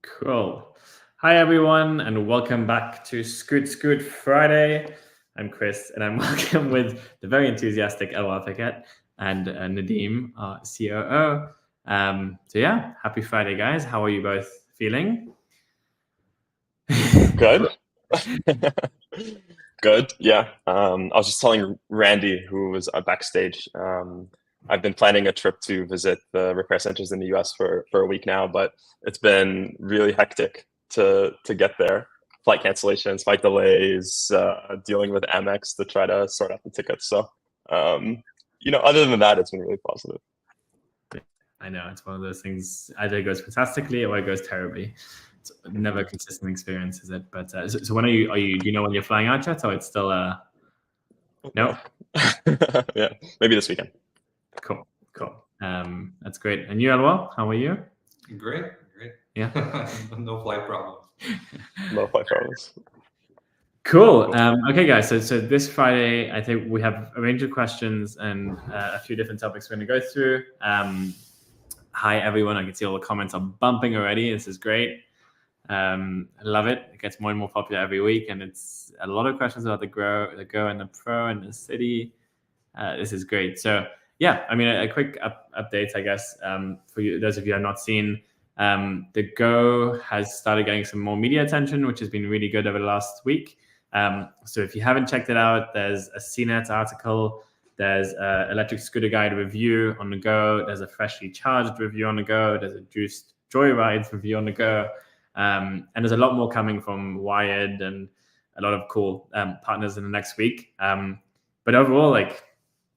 Cool. Hi, everyone, and welcome back to Scoot Scoot Friday. I'm Chris, and I'm welcome with the very enthusiastic Elwar Paquette and Nadeem, our COO. Happy Friday, guys. How are you both feeling? Good. Good. Yeah. I was just telling Randy, who was backstage, I've been planning a trip to visit the repair centers in the US for a week now, but it's been really hectic to get there. Flight cancellations, flight delays, dealing with Amex to try to sort out the tickets. So, other than that, it's been really positive. I know it's one of those things. Either it goes fantastically or it goes terribly. It's never a consistent experience, is it? But so when are you? Do you know when you're flying out yet? Or it's still no? Yeah, maybe this weekend. Cool. That's great. And you, Elwar, how are you? Great. Yeah. No flight problems. No flight problems. Cool. Okay, guys. So this Friday, I think we have a range of questions and a few different topics we're going to go through. Hi, everyone. I can see all the comments are bumping already. This is great. I love it. It gets more and more popular every week, and it's a lot of questions about the Go, and the Pro, and the City. This is great. So yeah, I mean, a quick update, I guess, for you, those of you who have not seen. The Go has started getting some more media attention, which has been really good over the last week. So if you haven't checked it out, there's a CNET article, there's an electric scooter guide review on the Go, there's a freshly charged review on the Go, there's a juiced joyrides review on the Go, and there's a lot more coming from Wired and a lot of cool partners in the next week. But overall, like,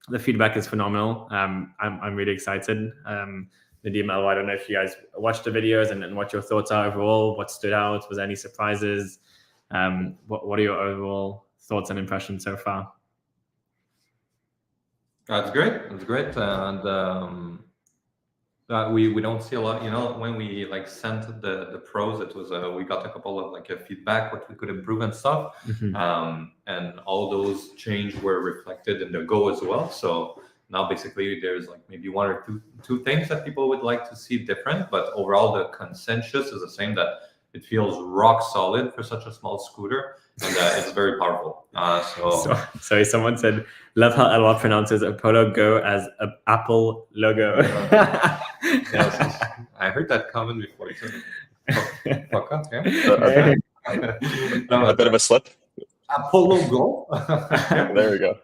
the feedback is phenomenal. I'm really excited. Nadeem, I don't know if you guys watched the videos and what your thoughts are overall. What stood out? Was there any surprises? What are your overall thoughts and impressions so far? That's great. And we don't see a lot. When we sent the pros, it was we got a couple of feedback what we could improve and stuff, and all those changes were reflected in the Go as well. So now basically there's maybe one or two things that people would like to see different, but overall the consensus is the same, that it feels rock solid for such a small scooter, and it's very powerful. Sorry, someone said, love how Elwar pronounces Apollo Go as an Apple logo. Yes, I heard that comment before. Fuck up, yeah. A bit of a slip. Apollo Go. There we go.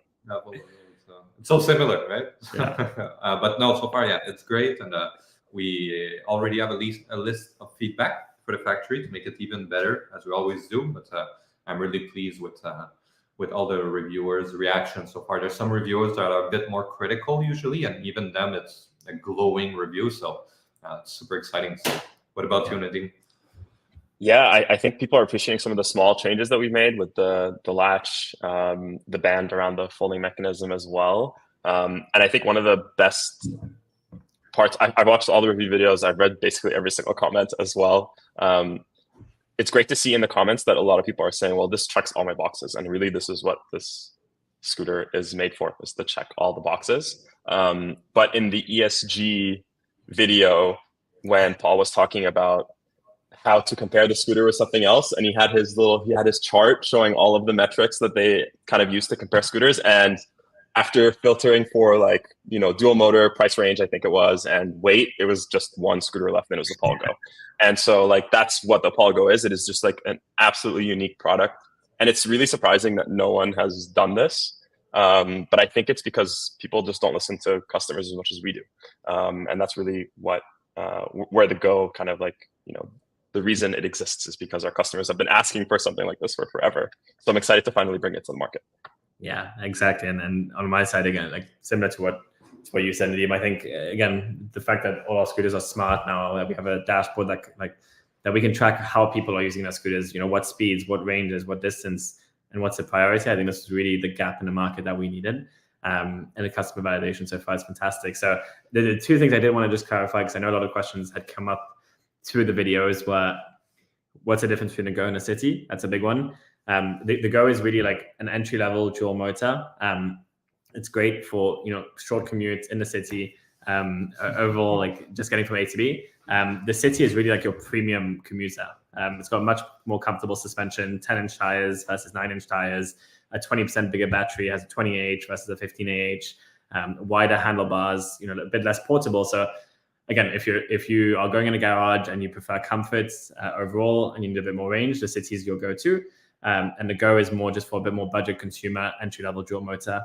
It's so similar, right? Yeah. But no, so far, yeah, it's great, and we already have at least a list of feedback for the factory to make it even better, as we always do. But I'm really pleased with all the reviewers' reactions so far. There's some reviewers that are a bit more critical usually, and even them, it's a glowing review. So it's super exciting. So, what about you, Nadeem? Yeah, I think people are appreciating some of the small changes that we've made with the latch, the band around the folding mechanism as well. And I think one of the best parts, I've watched all the review videos, I've read basically every single comment as well. It's great to see in the comments that a lot of people are saying, well, this checks all my boxes. And really, this is what this scooter is made for, is to check all the boxes. But in the ESG video, when Paul was talking about how to compare the scooter with something else, and he had his chart showing all of the metrics that they kind of use to compare scooters, and after filtering for dual motor, price range, I think it was, and weight, it was just one scooter left, and it was the Apollo Go. And so that's what the Apollo Go is. It is just an absolutely unique product, and it's really surprising that no one has done this. But I think it's because people just don't listen to customers as much as we do, and that's really where the Go kind of the reason it exists is because our customers have been asking for something like this for forever. So I'm excited to finally bring it to the market. Yeah, exactly. And on my side, again, similar to what you said, Nadeem, I think, again, the fact that all our scooters are smart now, that we have a dashboard that we can track how people are using their scooters, what speeds, what ranges, what distance, and what's the priority. I think this is really the gap in the market that we needed. And the customer validation so far is fantastic. So the two things I did want to just clarify, because I know a lot of questions had come up through the videos, were what's the difference between a Go and a City? That's a big one. The Go is really an entry-level dual motor. It's great for short commutes in the city. Overall, just getting from A to B. The City is really like your premium commuter. It's got much more comfortable suspension, 10-inch tires versus 9-inch tires, a 20% bigger battery, has a 20Ah versus a 15Ah, wider handlebars, a bit less portable. So again, if you are going in a garage and you prefer comforts overall and you need a bit more range, the City is your go-to. And the Go is more just for a bit more budget consumer, entry-level dual motor.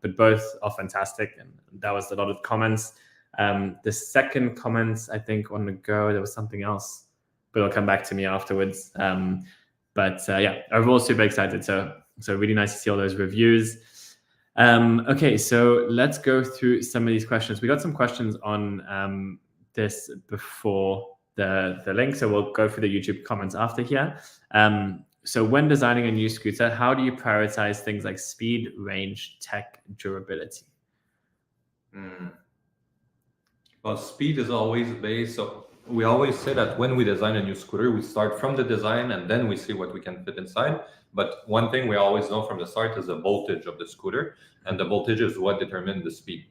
But both are fantastic. And that was a lot of comments. The second comments, I think, on the Go, there was something else, but it'll come back to me afterwards. Yeah, overall super excited. So really nice to see all those reviews. Okay, so let's go through some of these questions. We got some questions on this before the link, so we'll go through the YouTube comments after here. So when designing a new scooter, how do you prioritize things like speed, range, tech, durability? Well, speed is always based. So we always say that when we design a new scooter, we start from the design and then we see what we can fit inside. But one thing we always know from the start is the voltage of the scooter, and the voltage is what determines the speed.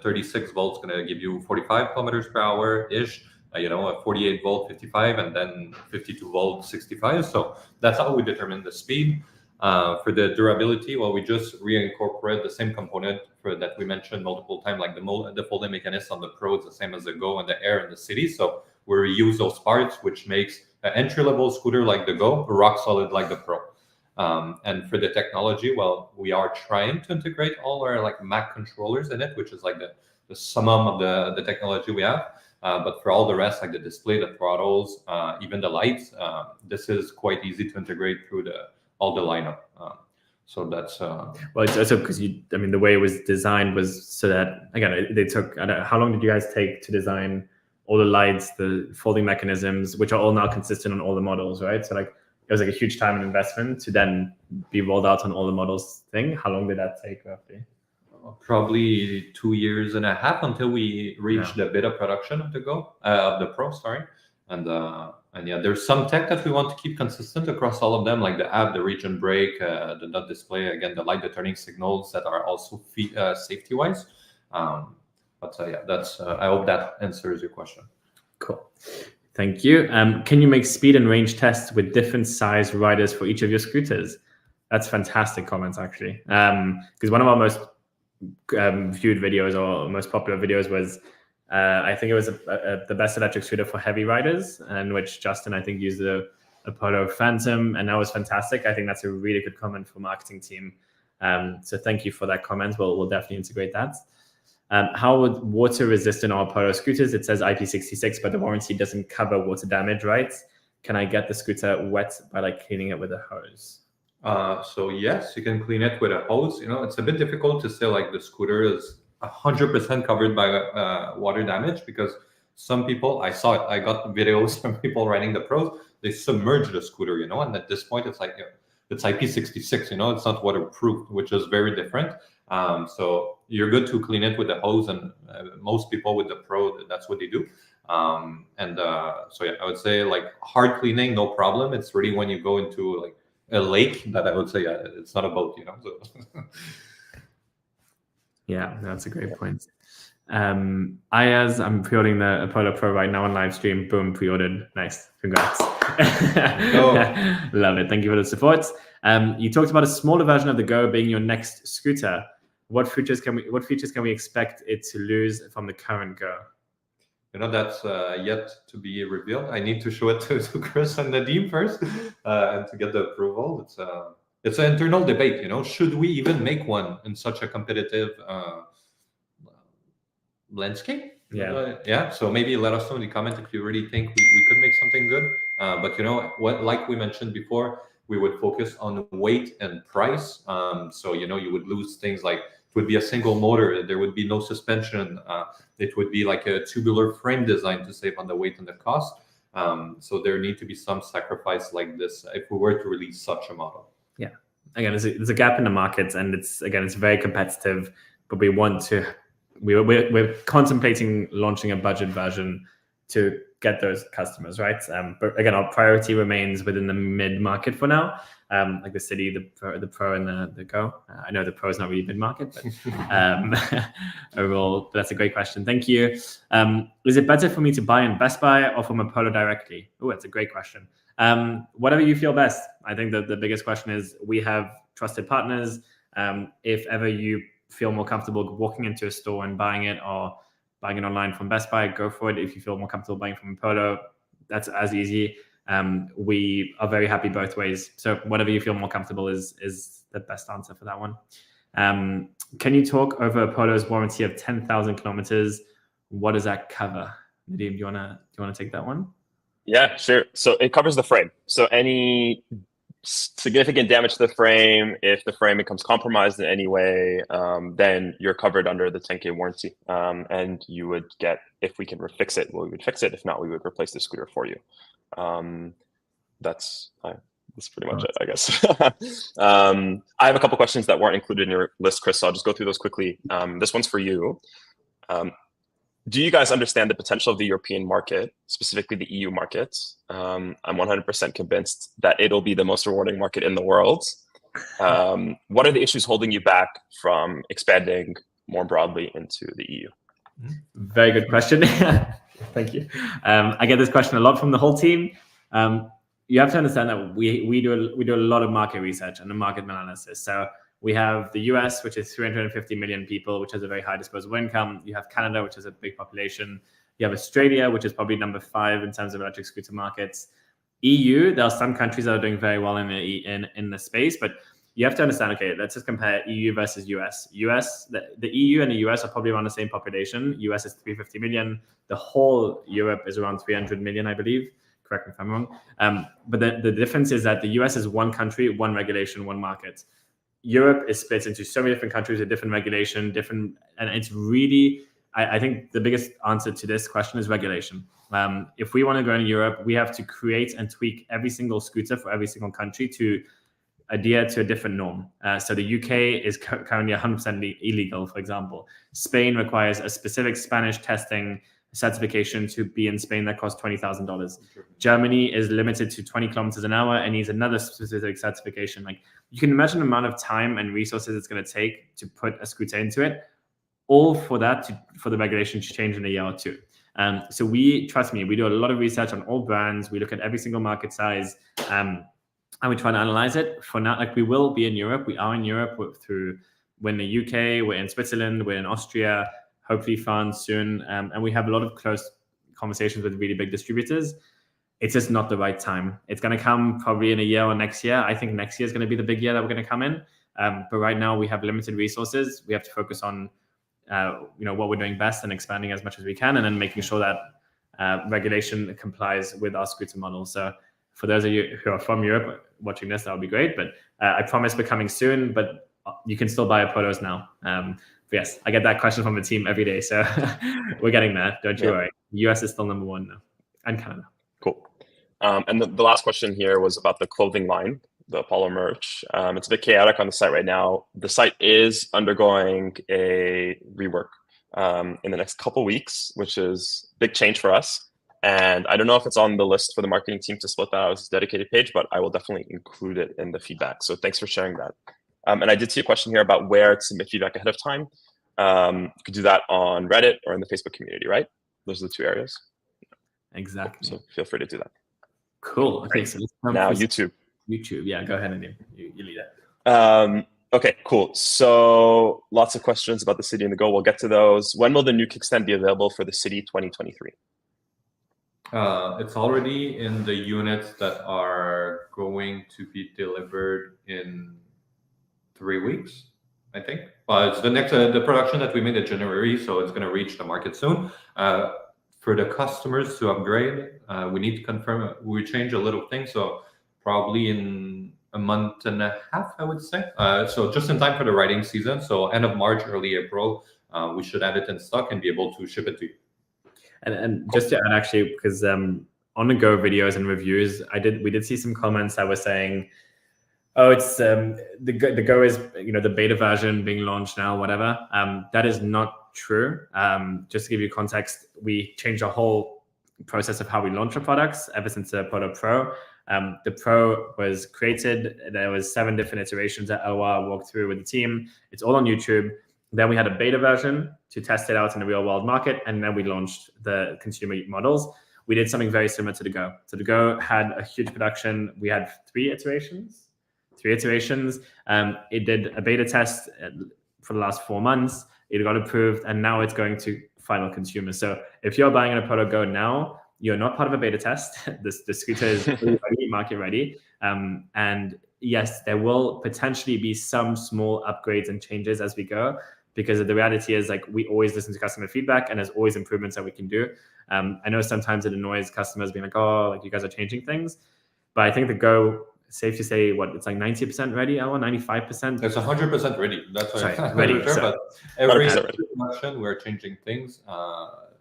36 volts going to give you 45 kilometers per hour ish. A 48 volt 55, and then 52 volt 65. So that's how we determine the speed. For the durability, well, we just reincorporate the same component that we mentioned multiple times, like the folding mechanism on the Pro is the same as the Go and the Air in the City. So we reuse those parts, which makes an entry-level scooter like the Go rock solid like the Pro. And for the technology, well, we are trying to integrate all our like Mac controllers in it, which is like the summum of the technology we have. But for all the rest, like the display, the throttles, even the lights, this is quite easy to integrate through all the lineup. So that's well, it's also because the way it was designed was so that, again, they took, I don't know, how long did you guys take to design all the lights, the folding mechanisms, which are all now consistent on all the models, right? So like it was like a huge time and investment to then be rolled out on all the models thing. How long did that take roughly? Probably 2.5 years until we reached the beta production of the Pro, sorry. And yeah, there's some tech that we want to keep consistent across all of them, like the app, the region brake, the nut display, again, the light, the turning signals that are also safety wise. Yeah, that's I hope that answers your question. Cool. Thank you. Can you make speed and range tests with different size riders for each of your scooters? That's fantastic comments, actually. Because one of our most viewed videos or most popular videos was, I think it was the best electric scooter for heavy riders, in which Justin, I think, used the Apollo Phantom, and that was fantastic. I think that's a really good comment for marketing team. So thank you for that comment. We'll definitely integrate that. How would water resistant our Apollo scooters? It says IP66, but the warranty doesn't cover water damage, right? Can I get the scooter wet by like cleaning it with a hose? So yes, you can clean it with a hose. It's a bit difficult to say like the scooter is 100% covered by water damage, because some people, I saw it, I got videos from people riding the Pros, they submerge the scooter, and at this point it's like, it's IP66, it's not waterproof, which is very different. So you're good to clean it with a hose, and most people with the Pro, that's what they do. So yeah, I would say like hard cleaning, no problem. It's really when you go into like a lake that I would say it's not a boat, So. Yeah, that's a great point. Ayaz, I'm pre-ordering the Apollo Pro right now on live stream. Boom, pre-ordered. Nice, congrats. Love it. Thank you for the support. You talked about a smaller version of the Go being your next scooter. What features can we expect it to lose from the current Go? That's yet to be revealed. I need to show it to Chris and Nadim first, and to get the approval. It's an internal debate. Should we even make one in such a competitive landscape? Yeah. So maybe let us know in the comment if you really think we could make something good. But what, like we mentioned before, we would focus on weight and price. So you would lose things like, it would be a single motor, there would be no suspension, it would be like a tubular frame design to save on the weight and the cost. So there need to be some sacrifice like this if we were to release such a model. Yeah, again, there's a gap in the market, and it's very competitive, but we're contemplating launching a budget version to get those customers, right? But again, our priority remains within the mid-market for now, like the City, the Pro, and the Go. I know the Pro is not really mid-market, but overall, that's a great question. Thank you. Is it better for me to buy in Best Buy or from Apollo directly? Oh, that's a great question. Whatever you feel best. I think that the biggest question is we have trusted partners. If ever you feel more comfortable walking into a store and buying it, or buying it online from Best Buy, go for it. If you feel more comfortable buying from Apollo, that's as easy. We are very happy both ways. So whatever you feel more comfortable is the best answer for that one. Can you talk over Apollo's warranty of 10,000 kilometers? What does that cover? Nadim, do you wanna take that one? Yeah, sure. So it covers the frame. So any significant damage to the frame, if the frame becomes compromised in any way, then you're covered under the 10K warranty. And you would get, if we can fix it, well, we would fix it. If not, we would replace the scooter for you. That's pretty much it, I guess. I have a couple questions that weren't included in your list, Chris, so I'll just go through those quickly. This one's for you. Do you guys understand the potential of the European market, specifically the EU market? I'm 100% convinced that it'll be the most rewarding market in the world. What are the issues holding you back from expanding more broadly into the EU? Very good question. Thank you. I get this question a lot from the whole team. You have to understand that we do a lot of market research and the market analysis. So we have the US, which is 350 million people, which has a very high disposable income. You have Canada, which has a big population. You have Australia, which is probably number 5 in terms of electric scooter markets. EU, there are some countries that are doing very well in the space, but you have to understand, okay, let's just compare EU versus US. The EU and the US are probably around the same population. US is 350 million. The whole Europe is around 300 million, I believe. Correct me if I'm wrong. But the difference is that the US is one country, one regulation, one market. Europe is split into so many different countries with different regulation, and it's really, I think the biggest answer to this question is regulation. If we want to go in Europe, we have to create and tweak every single scooter for every single country to adhere to a different norm. So the UK is currently 100% illegal, for example. Spain requires a specific Spanish testing certification to be in Spain that costs $20,000. Germany is limited to 20 kilometers an hour and needs another specific certification. Like, you can imagine the amount of time and resources it's going to take to put a scooter into it, all for the regulation to change in a year or two. So trust me, we do a lot of research on all brands. We look at every single market size, and we try to analyze it. For now, like, we will be in Europe. We are in Europe. We're in the UK, we're in Switzerland, we're in Austria, hopefully France soon. And we have a lot of close conversations with really big distributors. It's just not the right time. It's going to come probably in a year or next year. I think next year is going to be the big year that we're going to come in. But right now we have limited resources. We have to focus on what we're doing best and expanding as much as we can, and then making sure that regulation complies with our scooter model. So for those of you who are from Europe watching this, that would be great. But I promise we're coming soon, but you can still buy Apollos now. Yes, I get that question from the team every day. So we're getting there. Don't you worry. The US is still number 1 now, and Canada. Cool. And the last question here was about the clothing line, the Apollo merch. It's a bit chaotic on the site right now. The site is undergoing a rework in the next couple weeks, which is a big change for us. And I don't know if it's on the list for the marketing team to split that out as a dedicated page, but I will definitely include it in the feedback. So thanks for sharing that. And I did see a question here about where to submit feedback ahead of time. You could do that on Reddit or in the Facebook community, right? Those are the 2 areas. Exactly. So feel free to do that. Cool. Okay, so now YouTube. YouTube, yeah, go ahead, Nadim. You lead it. Okay, cool. So lots of questions about the City and the Go. We'll get to those. When will the new kickstand be available for the City 2023? It's already in the units that are going to be delivered in 3 weeks, I think. It's the production that we made in January, so it's going to reach the market soon. For the customers to upgrade, we need to confirm. We change a little thing, so probably in a month and a half, I would say. So just in time for the riding season. So end of March, early April, we should have it in stock and be able to ship it to you. And just to add, actually, because on the Go videos and reviews, we did see some comments that were saying, oh, it's the Go is the beta version being launched now, whatever. That is not true. Just to give you context, we changed our whole process of how we launch our products ever since the Apollo Pro. The Pro was created. There was 7 different iterations that Eloi walked through with the team. It's all on YouTube. Then we had a beta version to test it out in the real world market. And then we launched the consumer models. We did something very similar to the Go. So the Go had a huge production. We had 3 iterations. It did a beta test for the last 4 months. It got approved, and now it's going to final consumer. So if you're buying an Apollo Go now, you're not part of a beta test. The scooter is ready, market ready. And yes, there will potentially be some small upgrades and changes as we go, because the reality is, like, we always listen to customer feedback, and there's always improvements that we can do. I know sometimes it annoys customers being like, oh, like, you guys are changing things. But I think the Go, safe to say, it's like 90% ready, 95%? It's 100% ready. That's why I'm ready. sure, but every production, we're changing things,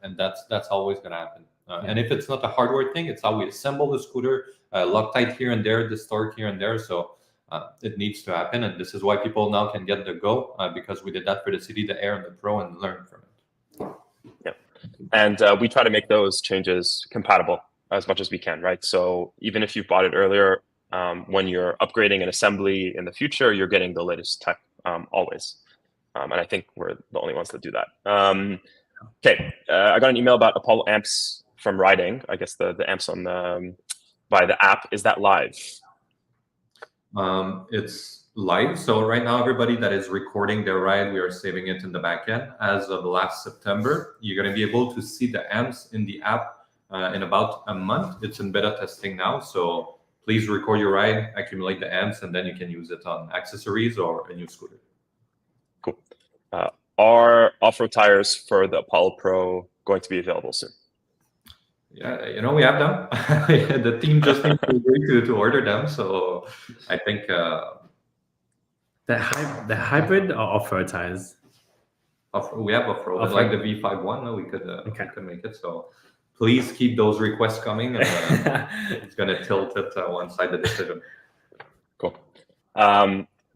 and that's always going to happen. And if it's not a hardware thing, it's how we assemble the scooter, Loctite here and there, distort here and there. So it needs to happen, and this is why people now can get the Go, because we did that for the City, the Air, and the Pro, and learn from it. Yeah, and we try to make those changes compatible as much as we can, right? So even if you bought it earlier, when you're upgrading an assembly in the future, you're getting the latest tech always. And I think we're the only ones that do that. Okay, I got an email about Apollo amps from Riding. I guess the amps on via the app. Is that live? It's live. So right now, everybody that is recording their ride, we are saving it in the backend. As of last September, you're going to be able to see the amps in the app in about a month. It's in beta testing now. So please record your ride, accumulate the amps, and then you can use it on accessories or a new scooter. Cool. Are off-road tires for the Apollo Pro going to be available soon? Yeah, we have them. The team just needs to agree to order them. So I think the hybrid or off-road tires. We have off-road, like the V51. We could make it. So please keep those requests coming. It's going to tilt it one side the decision. Cool.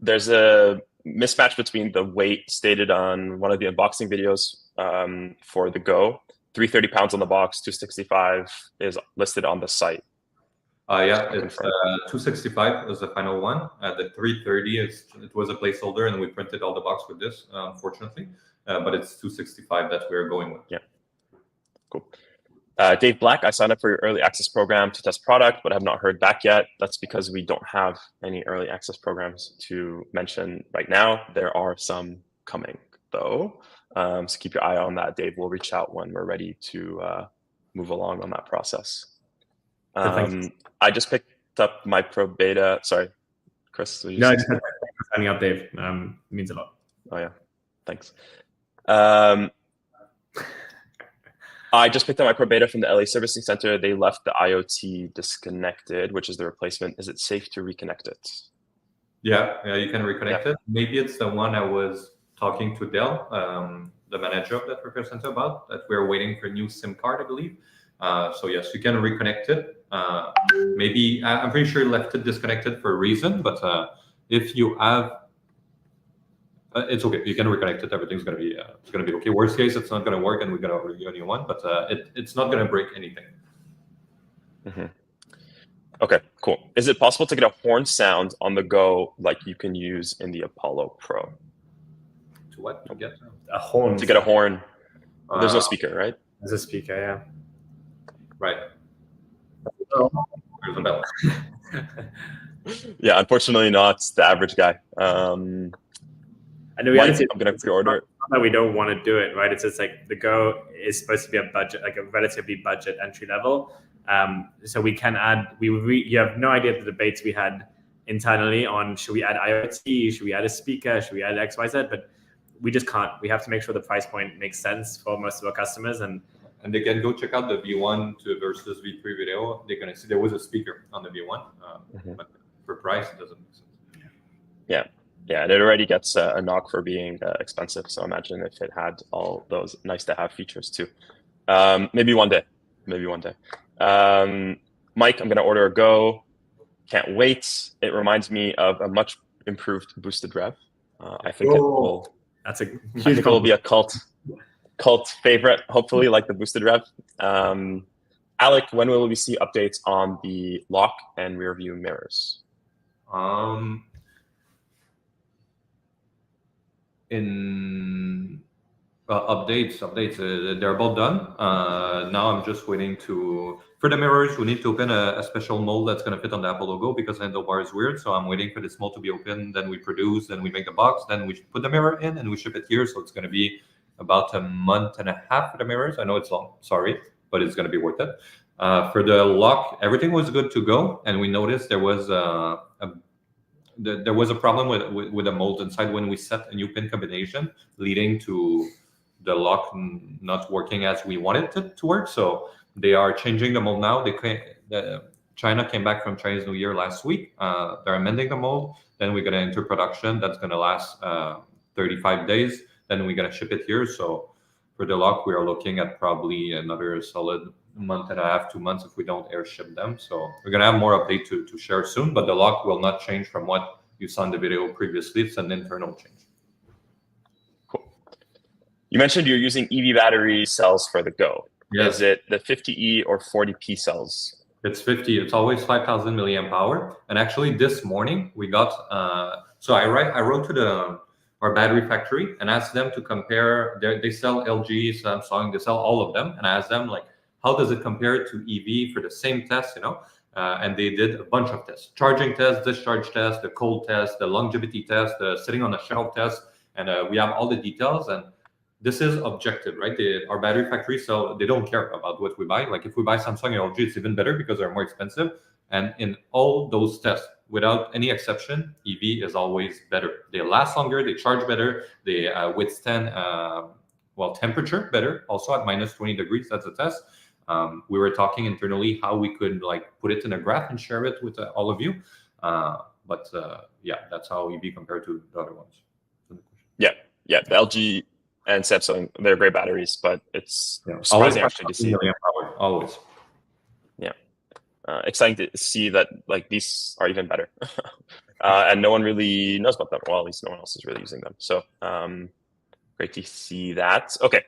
There's a mismatch between the weight stated on one of the unboxing videos for the Go. 330 pounds on the box, 265 is listed on the site. Yeah, it's 265 was the final one. The 330 it was a placeholder, and we printed all the box with this, unfortunately. But it's 265 that we're going with. Yeah, cool. Dave Black, I signed up for your early access program to test product, but have not heard back yet. That's because we don't have any early access programs to mention right now. There are some coming, though. So keep your eye on that. Dave will reach out when we're ready to move along on that process. I just picked up my Pro Beta. Sorry, Chris. No, just signing up, Dave. It means a lot. Oh, yeah. Thanks. I just picked up my Pro Beta from the LA Servicing Center. They left the IoT disconnected, which is the replacement. Is it safe to reconnect it? Yeah, you can reconnect it. Maybe it's the one I was talking to Dell, the manager of that repair center, about, that we're waiting for a new SIM card, I believe. So yes, you can reconnect it. Maybe I'm pretty sure you left it disconnected for a reason, but if you have, it's okay. You can reconnect it. Everything's gonna be okay. Worst case, it's not gonna work, and we gotta order a new one. But it's not gonna break anything. Mm-hmm. Okay, cool. Is it possible to get a horn sound on the Go like you can use in the Apollo Pro? To what? To get a horn. To get a horn. There's no speaker, right? There's a speaker, yeah. Right. There's a bell. Yeah, unfortunately not the average guy. And the reality, I'm going to pre-order it. That we don't want to do it, right? It's just like the Go is supposed to be a budget, like a relatively budget entry level. So we can add, you have no idea the debates we had internally on, should we add IoT? Should we add a speaker? Should we add X, Y, Z? But we just can't. We have to make sure the price point makes sense for most of our customers. And they can go check out the V1 versus V3 video. They're going to see there was a speaker on the V1, but for price, it doesn't make sense. Yeah, and it already gets a knock for being expensive. So imagine if it had all those nice-to-have features too. Maybe one day. Mike, I'm going to order a Go. Can't wait. It reminds me of a much improved boosted rev. I think it will. That's a huge. I think it will be a cult favorite. Hopefully, like the boosted rev. Alec, when will we see updates on the lock and rear view mirrors? In updates, they're both done. Now I'm just waiting for the mirrors. We need to open a special mold that's going to fit on the Apple logo because handlebar is weird. So I'm waiting for this mold to be open. Then we produce, then we make the box, then we put the mirror in and we ship it here. So it's going to be about a month and a half for the mirrors. I know it's long, sorry, but it's going to be worth it. For the lock, everything was good to go. And we noticed there was a problem with the mold inside when we set a new pin combination, leading to the lock not working as we wanted it to work. So they are changing the mold now. China came back from Chinese New Year last week. They're amending the mold. Then we're going to enter production. That's going to last 35 days. Then we're going to ship it here. So for the lock, we are looking at probably another solid month and a half, 2 months if we don't air ship them. So we're going to have more update to share soon, but the lock will not change from what you saw in the video previously. It's an internal change. Cool. You mentioned you're using EV battery cells for the Go. Yes. Is it the 50E or 40P cells? It's 50. It's always 5,000 milliamp hour. And actually this morning we got, so I wrote to our battery factory and asked them to compare, they sell LG, Samsung, they sell all of them. And I asked them, like, how does it compare to EV for the same test, you know? And they did a bunch of tests: charging test, discharge test, the cold test, the longevity test, the sitting on the shelf test. And we have all the details. And this is objective, right? Our battery factory, so they don't care about what we buy. Like if we buy Samsung and LG, it's even better because they're more expensive. And in all those tests, without any exception, EV is always better. They last longer, they charge better, they withstand temperature better, also at minus 20 degrees. That's a test. We were talking internally how we could like put it in a graph and share it with all of you. Yeah, that's how EV compared to the other ones. Yeah, the LG and Samsung, they're great batteries, but it's surprising actually to see. Always. Yeah. Exciting to see that like these are even better. And no one really knows about them. Well, at least no one else is really using them. So great to see that. Okay.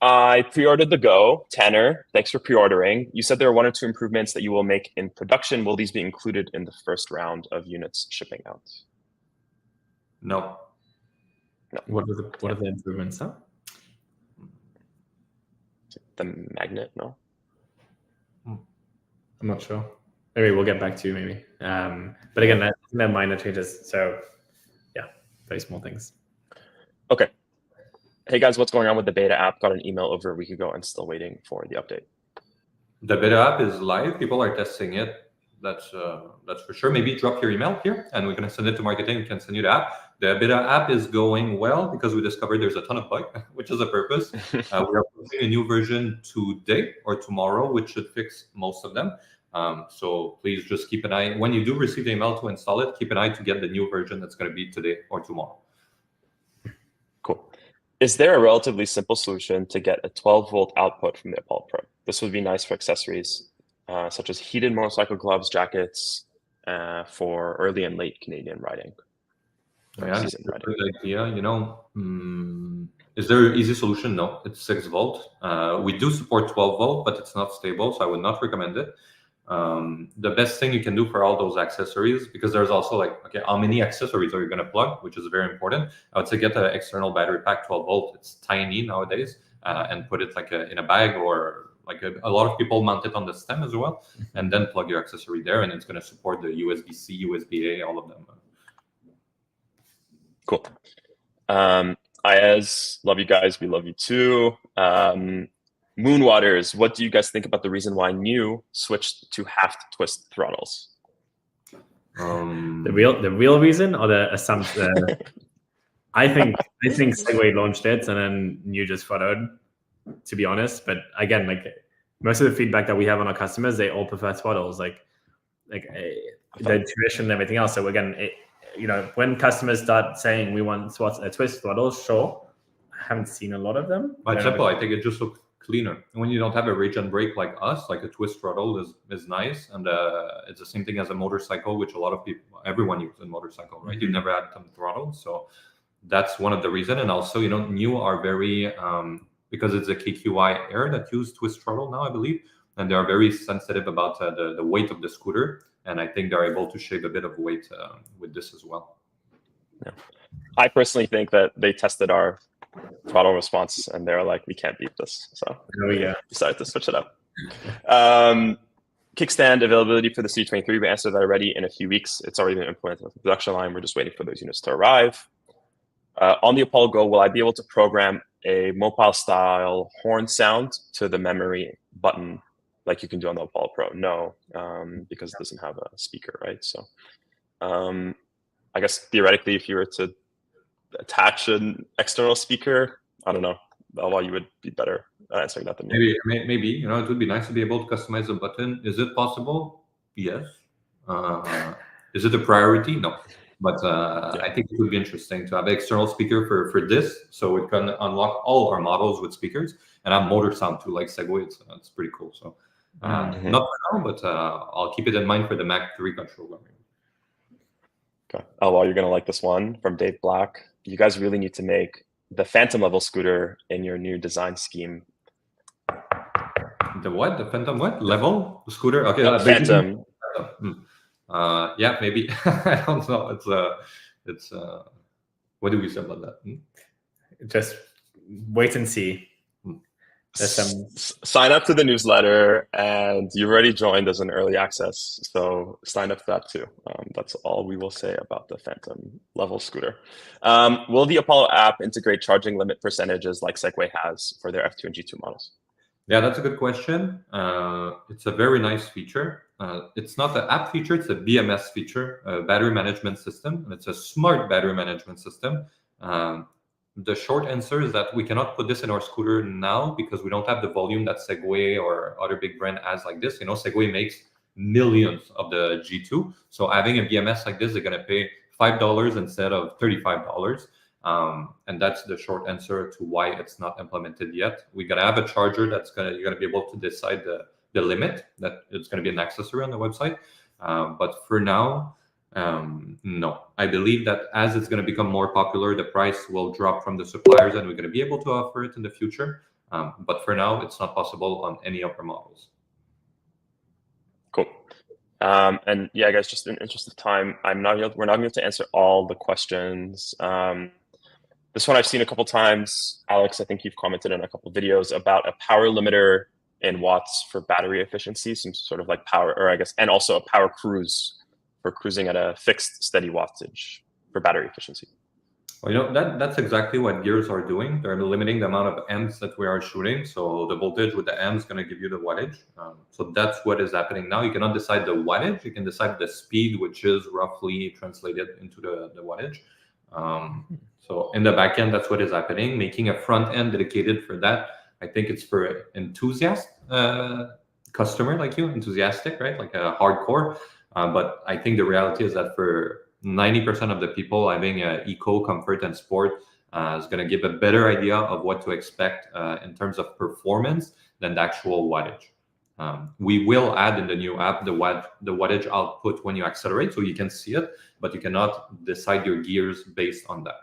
I pre-ordered the Go. Tanner, thanks for pre-ordering. You said there are 1 or 2 improvements that you will make in production. Will these be included in the first round of units shipping out? No. What are the improvements? Huh? The magnet, no? I'm not sure. Maybe we'll get back to you, maybe. But again, they're minor changes. So yeah, very small things. Okay. Hey guys, what's going on with the beta app? Got an email over a week ago and still waiting for the update. The beta app is live. People are testing it. That's for sure. Maybe drop your email here and we're going to send it to marketing. We can send you the app. The beta app is going well because we discovered there's a ton of bugs, which is a purpose. We are posting a new version today or tomorrow, which should fix most of them. So please just keep an eye. When you do receive the email to install it, keep an eye to get the new version that's going to be today or tomorrow. Cool. Is there a relatively simple solution to get a 12-volt output from the Apollo Pro? This would be nice for accessories, such as heated motorcycle gloves, jackets, for early and late Canadian riding. Yeah, that's a good idea. You know, is there an easy solution? No, it's 6 volt. We do support 12 volt, but it's not stable, so I would not recommend it. The best thing you can do for all those accessories, because there's also like, okay, how many accessories are you going to plug, which is very important. I would say get an external battery pack, 12 volt. It's tiny nowadays, and put it like in a bag, or like a lot of people mount it on the stem as well, and then plug your accessory there, and it's going to support the USB-C, USB-A, all of them. Cool. Ayaz, love you guys. We love you too. Moonwaters, what do you guys think about the reason why New switched to half twist throttles? The real reason, or the assumption? I think Segway launched it and then New just followed, to be honest. But again, like most of the feedback that we have on our customers, they all prefer throttles, like the tradition and everything else. So again, when customers start saying we want twist throttles, sure. I haven't seen a lot of them. By example, I think it just looks cleaner. And when you don't have a regen brake like us, like a twist throttle is nice. And it's the same thing as a motorcycle, which a lot of people, everyone uses a motorcycle, right? You've never had them throttled. So that's one of the reasons. And also, New are very, because it's a KQI Air that use twist throttle now, I believe. and they are very sensitive about the weight of the scooter. And I think they're able to shave a bit of weight with this as well. Yeah. I personally think that they tested our throttle response and they're like, we can't beat this. So decided to switch it up. Kickstand availability for the C23, we answered that already. In a few weeks, it's already been implemented on the production line. We're just waiting for those units to arrive. On the Apollo Go, will I be able to program a mobile style horn sound to the memory button like you can do on the Apollo Pro? No, because it doesn't have a speaker, right? So I guess theoretically, if you were to attach an external speaker, I don't know, Alva, you would be better at answering that than me. Maybe, you know, it would be nice to be able to customize the button. Is it possible? Yes. Is it a priority? No. But I think it would be interesting to have an external speaker for this, so it can unlock all our models with speakers and have motor sound too, like Segway. It's pretty cool. So not for now, but I'll keep it in mind for the Mach 3 controller. Okay. Oh, well, you're gonna like this one from Dave Black. You guys really need to make the Phantom level scooter in your new design scheme. The what? The Phantom what? Level scooter? Okay. Phantom. Yeah, maybe. I don't know. It's what do we say about that? Just wait and see. Sign up to the newsletter, and you've already joined as an early access, so sign up for that too. That's all we will say about the Phantom level scooter. Will the Apollo app integrate charging limit percentages like Segway has for their F2 and G2 models? Yeah, that's a good question. It's a very nice feature. It's not an app feature, it's a BMS feature, a battery management system. It's a smart battery management system. The short answer is that we cannot put this in our scooter now because we don't have the volume that Segway or other big brand has like this. You know, Segway makes millions of the G2. So having a BMS like this, they're going to pay $5 instead of $35. And that's the short answer to why it's not implemented yet. We're going to have a charger that's you're going to be able to decide the limit, that it's going to be an accessory on the website. But for now, no. I believe that as it's going to become more popular, the price will drop from the suppliers and we're going to be able to offer it in the future. But for now, it's not possible on any of our models. Cool. And yeah, guys, just in interest of time, we're not able to answer all the questions. This one I've seen a couple times. Alex, I think you've commented on a couple of videos about a power limiter in watts for battery efficiency, some sort of like power, or I guess, and also a power cruise for cruising at a fixed steady wattage for battery efficiency. Well, you know, that's exactly what gears are doing. They're limiting the amount of amps that we are shooting. So the voltage with the amps is going to give you the wattage. So that's what is happening now. You cannot decide the wattage. You can decide the speed, which is roughly translated into the wattage. So in the back end, that's what is happening. Making a front end dedicated for that. I think it's for enthusiast customer like you, enthusiastic, right? Like a hardcore. But I think the reality is that for 90% of the people, having eco, comfort, and sport is going to give a better idea of what to expect in terms of performance than the actual wattage. We will add in the new app the wattage output when you accelerate, so you can see it, but you cannot decide your gears based on that.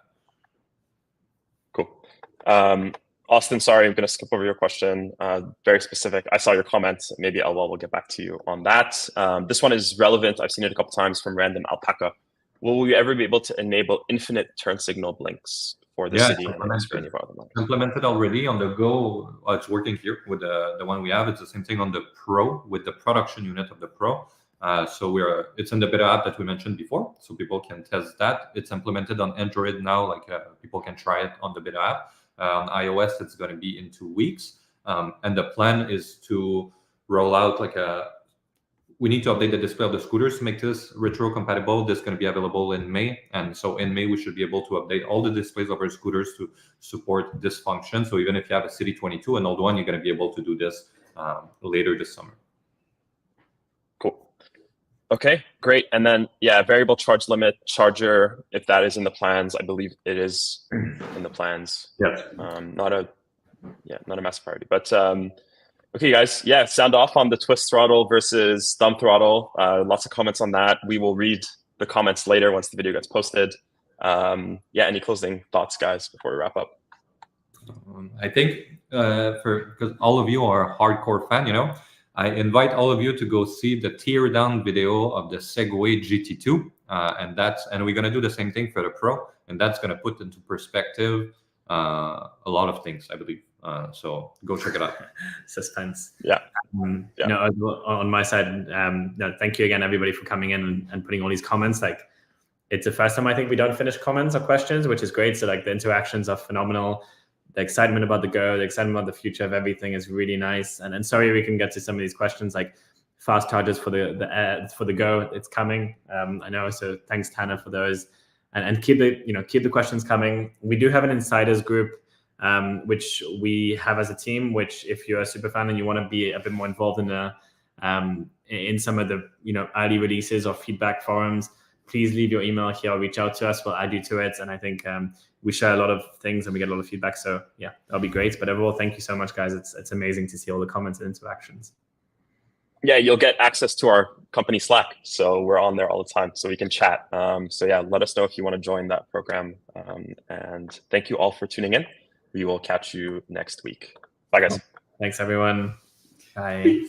Cool. Austin, sorry, I'm going to skip over your question. Very specific. I saw your comments. Maybe Elwell will get back to you on that. This one is relevant. I've seen it a couple times from Random Alpaca. Will we ever be able to enable infinite turn signal blinks for the city? Implemented already on the Go. It's working here with the one we have. It's the same thing on the Pro with the production unit of the Pro. So it's in the beta app that we mentioned before, so people can test that. It's implemented on Android now, like people can try it on the beta app. On iOS, it's going to be in 2 weeks. And the plan is to roll out we need to update the display of the scooters to make this retro compatible. This is going to be available in May. And so in May, we should be able to update all the displays of our scooters to support this function. So even if you have a City 22, an old one, you're going to be able to do this later this summer. Cool. Okay, great. And then, yeah, variable charge limit charger, if that is in the plans, I believe it is in the plans. Yes. Not a massive priority, but okay, guys. Yeah, sound off on the twist throttle versus thumb throttle. Lots of comments on that. We will read the comments later once the video gets posted. Yeah, any closing thoughts, guys, before we wrap up? I think because all of you are a hardcore fan, you know, I invite all of you to go see the teardown video of the Segway GT2, and we're gonna do the same thing for the Pro, and that's gonna put into perspective a lot of things, I believe. So go check it out. Suspense. Yeah. You know, on my side, no, thank you again, everybody, for coming in and putting all these comments. Like, it's the first time I think we don't finish comments or questions, which is great. So like the interactions are phenomenal. The excitement about the Go, the excitement about the future of everything is really nice. And sorry we can get to some of these questions, like fast chargers for the Go. It's coming. I know. So thanks, Tanner, for those. And keep the questions coming. We do have an insiders group, which we have as a team. Which, if you're a super fan and you want to be a bit more involved in some of the early releases or feedback forums, please leave your email here or reach out to us. We'll add you to it. And I think we share a lot of things and we get a lot of feedback. So yeah, that'll be great. But overall, thank you so much, guys. It's amazing to see all the comments and interactions. Yeah, you'll get access to our company Slack. So we're on there all the time so we can chat. So yeah, let us know if you want to join that program. And thank you all for tuning in. We will catch you next week. Bye, guys. Thanks, everyone. Bye.